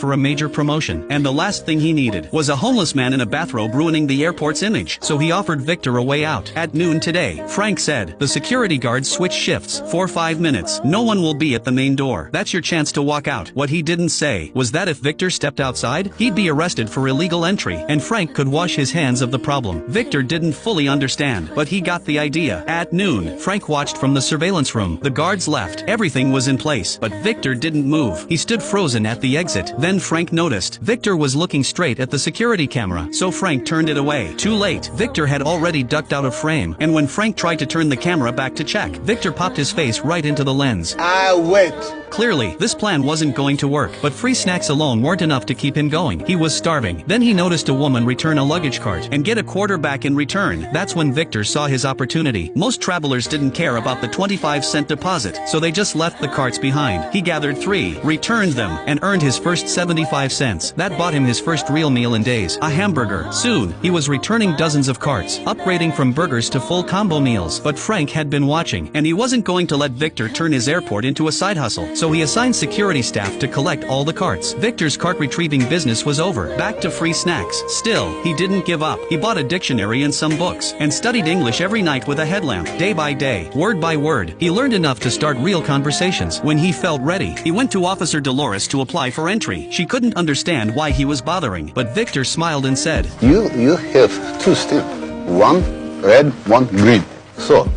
for a major promotion, and the last thing he needed was a homeless man in a bathrobe ruining the airport's image, so he offered Victor a way out. At noon today, Frank said, the security guards switch shifts for 5 minutes. No one will be at the main door. That's your chance to walk out. What he didn't say was that if Victor stepped outside, he'd be arrested for illegal entry, and Frank could wash his hands of the problem. Victor didn't fully understand, but he got the idea. At noon, Frank watched from the surveillance room. The guards left. Everything was in place, but Victor didn't move. He stood frozen at the exit. Then Frank noticed Victor was looking straight at the security camera, so Frank turned it away. Too late. Victor had already ducked out of frame, and when Frank tried to turn the camera back to check, Victor popped his face right into the lens. I wait. Clearly, this plan wasn't going to work, but free snacks alone weren't enough to keep him going. He was starving. Then he noticed a woman return a luggage cart and get a quarter back in return. That's when Victor saw his opportunity. Most travelers didn't care about the 25-cent deposit, so they just left the carts behind. He gathered 3, returned them, and earned his first 75 cents. That bought him his first real meal in days, a hamburger. Soon, he was returning dozens of carts, upgrading from burgers to full combo meals. But Frank had been watching, and he wasn't going to let Victor turn his airport into a side hustle. So he assigned security staff to collect all the carts. Victor's cart retrieving business was over. Back to free snacks. Still, he didn't give up. He bought a dictionary and some books, and studied English every night with a headlamp. Day by day, word by word, he learned enough to start real conversations. When he felt ready, he went to Officer Dolores to apply for entry. She couldn't understand why he was bothering, but Victor smiled and said, You have 2 stamps. 1 red, 1 green. So,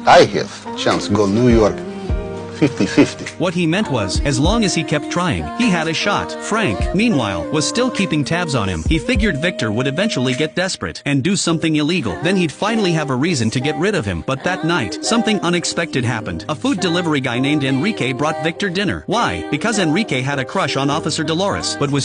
I have chance go New York 50-50. What he meant was, as long as he kept trying, he had a shot. Frank, meanwhile, was still keeping tabs on him. He figured Victor would eventually get desperate and do something illegal. Then he'd finally have a reason to get rid of him. But that night, something unexpected happened. A food delivery guy named Enrique brought Victor dinner. Why? Because Enrique had a crush on Officer Dolores, but was